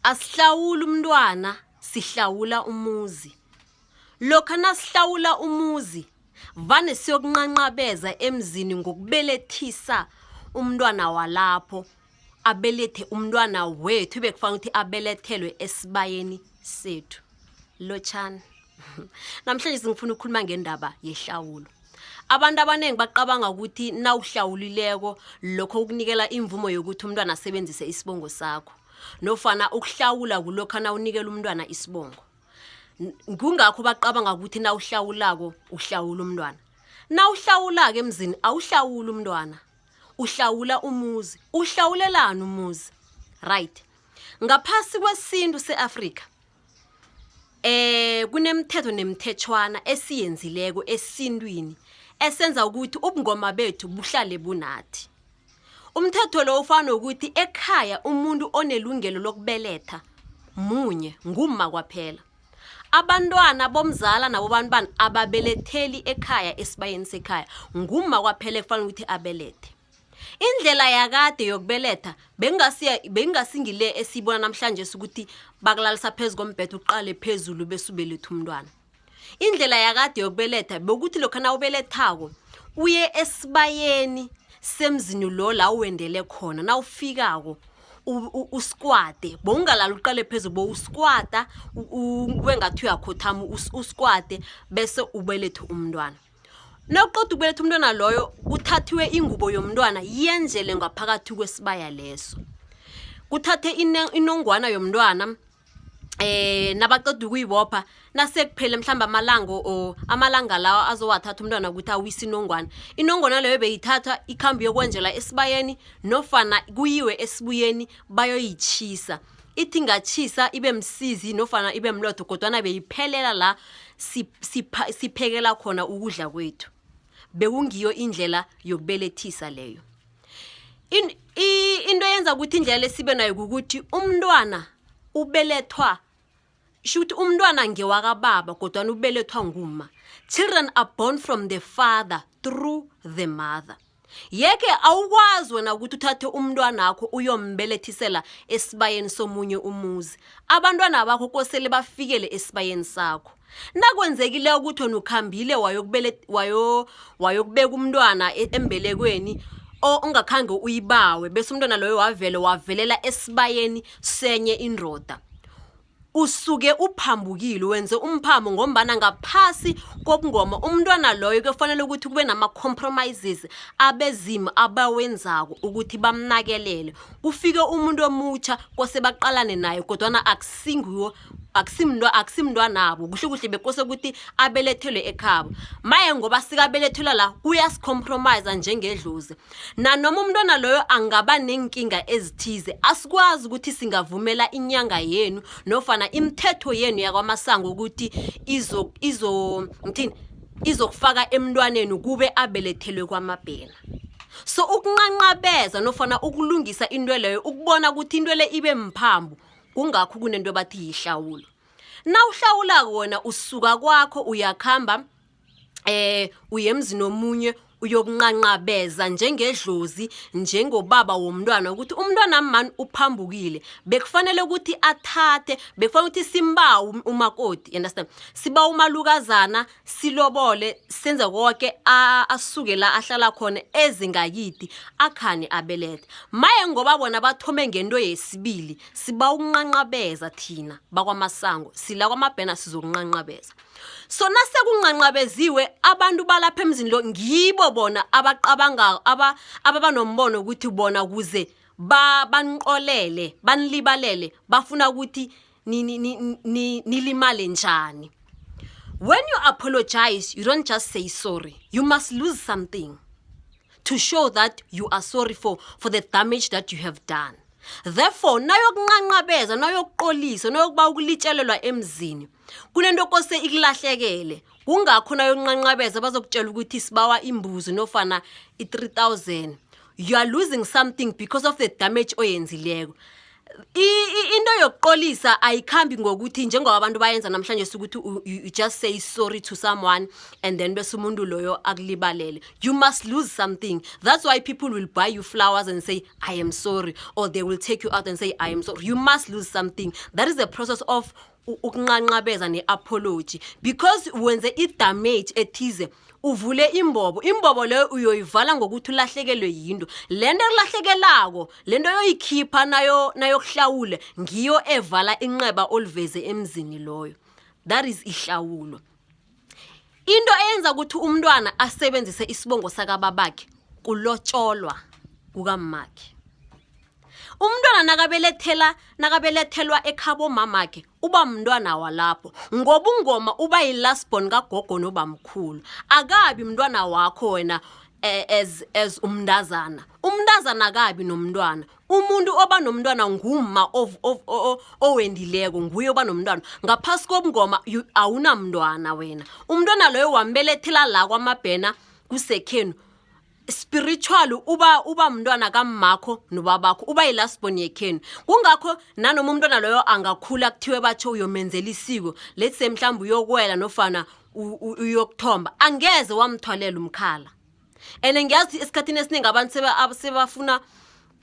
Asihlawula umntwana, sihlawula umuzi. Lokha nasihlawula umuzi, vane siyokunqanqabeza emzini ngokubelethisa umntwana walapho, abelethe umntwana wethu bekufanele ukuthi abelethelwe esibayeni sethu. Lotshani. Namhlanje ngifuna ukukhuluma ngendaba yehlawulo. Abantu abanengi baqabanga ukuthi nawuhlawulileko lokho ukunikela imvumo yokuthi umntwana asebenzise isibongo sakho. Nofana ukuhlawula kulokho nawunikela umntwana isibongo. Kungakho baqabanga ukuthi nawuhlawulako uhlawula umntwana. Nawuhlawulaka emzini awuhlawula umntwana. Uhlawula umuzi. Uhlawulelana umuzi. Right. Ngaphasi kwesintu seAfrika kunemithetho nemithetshwana esiyenzileko esintwini esenza ukuthi ubungoma bethu buhlale bunathi. Umthetho lo ufana ukuthi ekhaya umuntu onelungelo lokubeletha munye ngumma kwaphela. Abantwana bomzala nabo bantwana ababeletheli ekhaya esibayeni sekhaya ngumma kwaphela kufanele ukuthi abelethe. Indlela yakade yokubeletha bengasingile esibona namhlanje ukuthi bakulalisa phezulu kombhedo uqale phezulu bese ubeletha umntwana. Indlela yakade yokubeletha bekuthi lokho na ubelethako uye esibayeni semzini lo la uwendele khona na ufikako usquade bongalala uqale phezulu bo usquada wengathi uyakhothama usquade bese ubelethe umntwana. Nawuqoda ukubeletha umntwana loyo kuthathiwe ingubo yomntwana yenzele ngaphakathi kwesibaya leso. Kuthathe inongwana yomntwana nabaqoda ukuyibopha nasekuphele mhlamba amalanga lawa azowathatha umntwana ukuthi awisi inongwana. Inongwana leyo beyithatha ikhambi yokwenjela esibayeni nofana kuyiwe esibuyeni bayoyichisa. Ithi ngachisa ibe msizi nofana ibe mlotho kodwa beyiphelela la siphekela khona ukudla kwethu. Bekungiyo indlela yokubelethisa leyo. Into yenza ukuthi indlela lesibe nayo ukuthi umntwana ubelethwa shuthi umntwana ngewakababa kodwa ubelethwa ngumma. Children are born from the father through the mother. Yeke awukwazi wena ukuthi uthathe umntwana wakho uyombelethisela esibayeni somunye umuzi. Abantwana bakho kosele bafikele esibayeni sakho. Nakwenzekile ukuthi wena ukhambile wayokubeka umntwana embelekweni ongakhange uyibawe bese umntwana loyo wavelela esibayeni senye indoda. Usuke uphambukile wenze umphambo ngombana ngaphasi kobungoma umntwana loyo kufanele ukuthi kube nama compromises abezima abawenzako ukuthi bamnakelele. Kufike umuntu omutsha kose baqalane naye kodwa akusingiwo akusimntwana nabo kuhle kuhle bekose ukuthi abelethelwe ekhabo. Maye ngoba sikabelethela la uyasicompromise njengedlozi. Nanoma umntwana loyo angaba nenkinga ezithize asikwazi ukuthi singavumela inyanga yenu nofana imithetho yenu yakwamasango ukuthi izokufaka emntwaneni kube abelethelwe kwamabhena. So ukunqanqabeza nofana ukulungisa into leyo ukubona ukuthi into le ibe mphambo kungakho kunento bathi yihlawulo. Nawuhlawula wona usuka kwakho uyakhamba uyemzini omunye uyokunqanqabeza njengedlozi njengobaba womntwana ukuthi umntwana mani uphambukile bekufanele ukuthi athathe bekufanele ukuthi simbawe umakoti understand siba umalukazana silobole senze konke asuke la ahlala khona ezingayiti akhani abelethe. Maye ngoba bona bathome ngento yesibili siba ukunqanqabeza thina bakwamasango sila kwamabhena sizokunqanqabeza. So nasekunqanqabeziwe abantu balapha emzini lo ngibo bona abaqabanga ababanombono ukuthi bona kuze banqolele banlibalele bafuna ukuthi nilimale njani. When you apologize you don't just say sorry, you must lose something to show that you are sorry for the damage that you have done. Therefore nayokunqanqabeza nayokuqolisa nayokuba ukulitshelelwa emzini kunento kose ikulahlekele kungakho nayokunqanqabeza bazokutshela ukuthi sibawa imbuzi nofana i3000. You are losing something because of the damage oyenzileko. Into yokuqolisa Ipholisa ayikhambi ngokuthi njengoba abantu bayenza namhlanje ukuthi you just say sorry to someone and then bese umuntu loyo akulibalele. You must lose something. That's why people will buy you flowers and say I am sorry, or they will take you out and say I am sorry. You must lose something. That is the process of ukunqanqabeza ne-apology, because wenze i-damage ethize uvule imbobo leyo uyoyivala ngokuthi ulahlekelwe yinto. Lento elahlekelako, lento yoyikhipha nayo kuhlawule, ngiyo evala inqeba oliveze emzini loyo. That is ihlawulo. Into eyenza ukuthi umntwana asebenzise isibongo sakababakhe kulotsholwa kukamakhe. Umntwana nakabelethelwa ekhabo mamakhe uba mntwana walapho, ngoba ungoma uba yi-last born kagogo nobamkhulu. Akabi mntwana wakho wena as umntazana. Umntazana akabi nomntwana. Umuntu oba nomntwana ngumma owendileko, nguye oba nomntwana. Ngaphasi kobungoma awunamntwana wena. Umntwana loyo wambelethela la kwaMabhena kusekhenu. Spiritual uba mntwana kamakho nobabakho, uba yi-last born yekhenu. Kungakho nanoma umntwana loyo angakhula kuthiwe batsho uyomenzela isiko, let's say mhlawumbe uyokwela nofana uyokuthomba, angeze wamthwalela umkhala. And ngiyazi esikhathini esiningi abantu sebafuna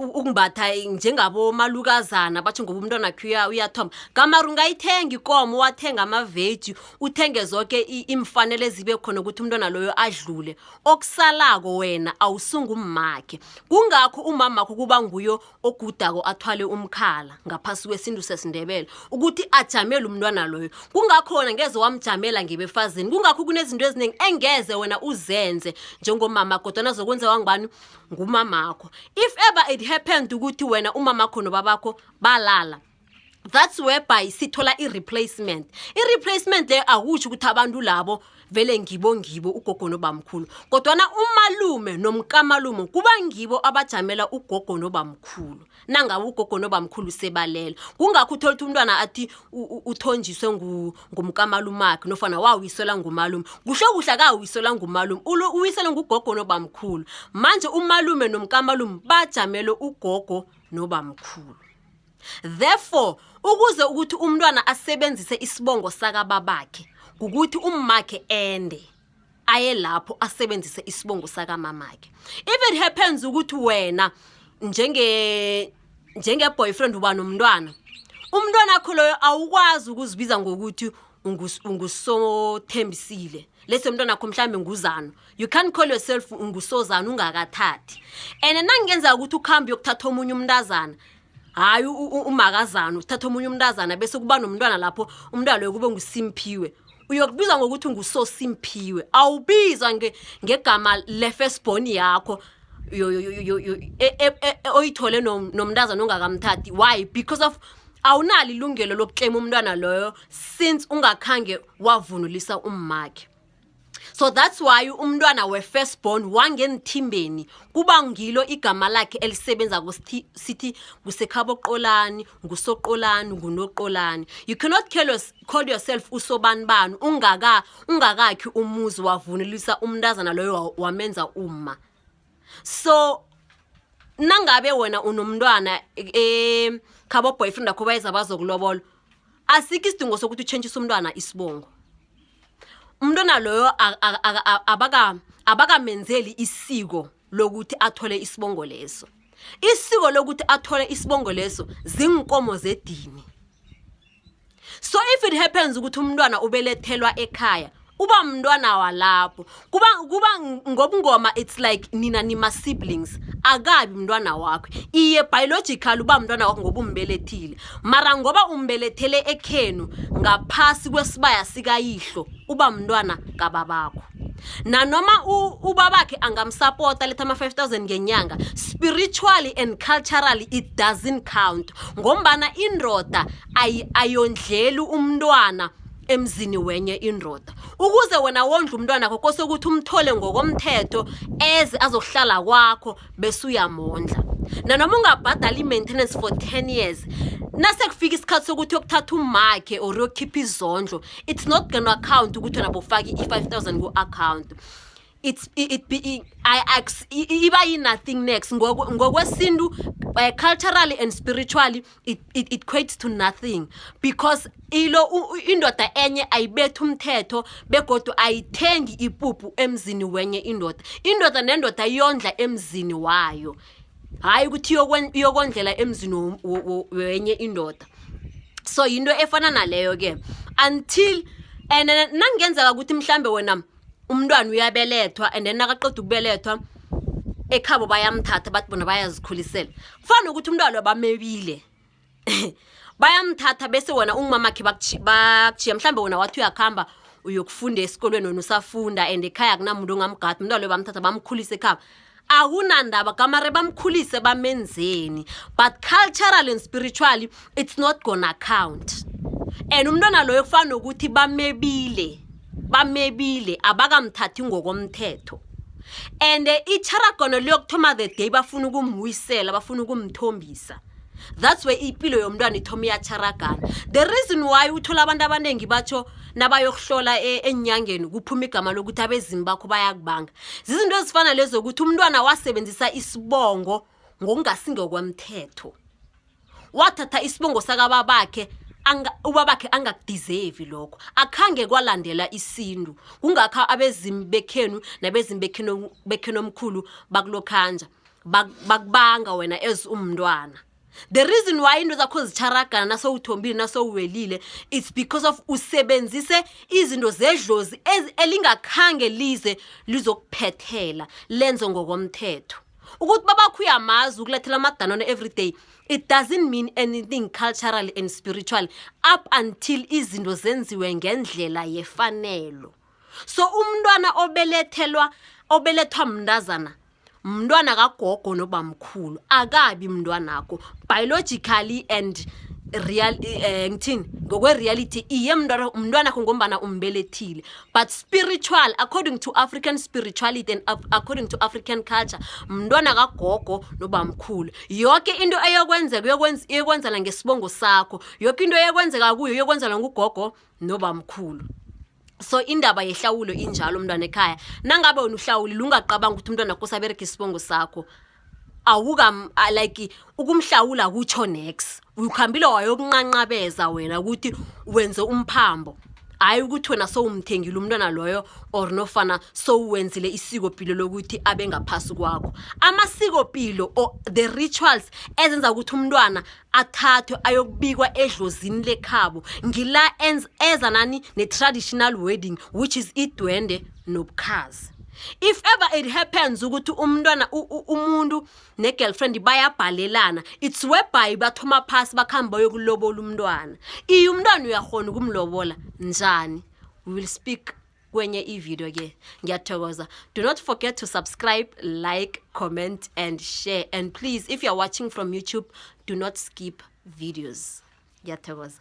ukumbatha njengabo malukazana bathi ngoba umntwana wakhe uyathomba. Gamara ungayithenga ikomo, wathenga amaveji, uthenge zonke imfanele ezibe khona ukuthi umntwana loyo adlule. Okusalako wena awusunga ummakhe. Kungakho umamakho kuba nguyo ogudako athwale umkhala ngaphasi kwesintu sesiNdebele ukuthi ajamele umntwana loyo. Kungakho wena ngeze wamjamela ngebefazini. Kungakho kunezinto eziningi engeze wena uzenze njengomama kodwa zokwenziwa ngubani? Ngumamakho. If ever it happened ukuthi wena umamakho nobabakho balala, that's whereby sithola i-replacement. I-replacement le akutsho ukuthi abantu labo vele ngibo ugogo nobamkhulu, kodwana umalume nomkamalume kuba ngibo abajamela ugogo nobamkhulu nangabe ugogo nobamkhulu sebalela. Kungakho uthola ukuthi umntwana athi uthonjiswe ngumkamalumakhe nofana wawisela ngumalume. Kuhle akawisela ngumalume, uwisela ngugogo nobamkhulu. Manje umalume nomkamalume bajamela ugogo nobamkhulu. Therefore, ukuze ukuthi umntwana asebenzise isibongo sakababakhe, ukuthi ummakhe ende aye lapho asebenzise isibongo sakamamakhe. If it happens ukuthi wena njenge boyfriend uba nomntwana, umntwana wakho loyo awukwazi ukuzibiza ngokuthi ungusothembisile. Lese umntwana wakho mhlambe nguzano. You can't call yourself ungusozana ungakathathi. And nangenza ukuthi ukhambe yokuthatha omunye umntazana, hayi umakazana uthatha omunye umntazana bese kuba nomntwana lapho umntwana loyo kube nguSimphiwe, uyokubizwa ngokuthi nguSoSimphiwe. Awubizwa ngegama le-first born yakho oyithole nomntazana ongakamthathi. Why? Because of awunali ilungelo lokuklema umntwana loyo since ungakhange wavunulisa ummakhe. So that's why umntwana we-first born wangenithimbeni kuba ngilo igama lakhe elisebenza sithi ngusekhabo Qolani, nguSoqolani, nguNoqolani. You cannot call yourself usobanibani ungakakhi umuzi wavunulisa umntazana loyo wamenza umma. So nangabe wena unomntwana khabo boyfriend akho bayeza bazokulobola, asikho isidingo sokuthi uchange umntwana isibongo. Umntwana loyo abakamenzeli isiko lokuthi athole isibongo leso. Isiko lokuthi athole isibongo leso zinkomo zedini. So if it happens ukuthi umntwana ubelethelwa ekhaya, uba mntwana walapho, kuba ngobungoma, it's like nina nima siblings, akabi mntwana wakho. Iye biological uba mntwana wakho ngoba umbelethile, mara ngoba umbelethele ekhenu ngaphasi kwesibaya sikayihlo, uba mntwana kababakho. Na noma ubabakhe angamsupport letha ama-5,000 ngenyanga, spiritually and culturally it doesn't count. Ngombana indoda ayondleli umntwana emzini wenye indoda. Ukuze wena wondla umntwana wakho kose ukuthi umthole ngokomthetho azohlala kwakho bese uyamondla. Na noma ungabhadala i-maintenance for 10 years, nase kufika isikhathi sokuthi yokuthatha ummakhe or yokhipha izondlo, it's not gonna count ukuthi wena bofaki i-5,000 ku-account. iba nothing next ngokwesintu culturally and spiritually it equates to nothing because indoda enye ayibetha umthetho begodu ayithengi ipuphu emzini wenye indoda nendoda iyondla emzini wayo hayi ukuthi iyokondlela emzini wenye indoda so into efana naleyo ke until and nangenzeka ukuthi mhlambe wena umntwana uyabelethwa and then nakaqeda ukubelethwa ekhabo bayamthatha bathi bona bayazikhulisela kufana ukuthi umntwana lo bamebile bayamthatha bese wena ungumamakhe bakuchiya mhlambe wena wathi uyakhamba uyokufunda esikolweni wena usafunda and ekhaya kunamuntu ongamgada umntwana lo bamthatha bamkhulisa ekhaba akunandaba kamare bamkhulise bamenzeni but culturally and spiritually it's not gonna count and umntwana loyo kufana ukuthi bamebile abakamthathi ngokomthetho and icharagano liyokuthoma the day bafuna ukumwisela bafuna ukumthombisa that's why impilo yomntwana ithoma iyacharagana the reason why uthola abantu abanengi batsho nabayokuhlola enyangeni kuphuma igama lokuthi abezimu bakho bayakubanga zizinto ezifana lezo ukuthi umntwana wasebenzisa isibongo ngokungasinge kwemthetho wathatha isibongo sakababakhe ubabakhe angakudeserve lokho akhange kwalandela isintu kungakho abezimu bekhenu nabezimu bekhenu omkhulu bakulokhanja bakubanga wena as umntwana the reason why into zakho zicharagana naso uthombile naso uwelile it's because of usebenzise izinto zedlozi elingakhange lizokuphethela lenzo ngokomthetho ukuthi babakho uyamazi ukulethela amadanone every day it doesn't mean anything culturally and spiritually up until izinto zenziwe ngendlela yefanelo so umntwana obelethwa mndazana mntwana kagogo nobamkhulu akabi mntwanakho biologically and ngokwe reality iye mntwanakho ngombana umbelethile but spiritual according to African spirituality and according to African culture mntwana kagogo nobamkhulu yonke into eyokwenzela ngesibongo sakho yonke into eyokwenzeka kuyo yokwenzela ngugogo nobamkhulu so indaba yehlawulo injalo umntwana ekhaya nangabe wena uhlawuli ungaqabanga ukuthi umntwana kosabereka isibongo sakho like ukumhlawula kutsho next ukhambile wayokunqanqabeza wena ukuthi wenze umphambo hayi ukuthi wena so umthengile umntwana loyo or nofana so wenzile isiko pilo lokuthi abe ngaphasi kwakho amasiko pilo or the rituals ezenza ukuthi umntwana athathwe ayokubikwa edlozini lekhabo ngila eza nani ne traditional wedding which is idwende nobukhazi if ever it happens ukuthi umntwana umuntu ne girlfriend bayabhalelana it's whereby bathoma phasi bakhamba yokulobola umntwana umntwana uyakhona ukumlobola njani we will speak kwenye video ke ngiyathokoza do not forget to subscribe like comment and share and please if you are watching from YouTube do not skip videos ngiyathokoza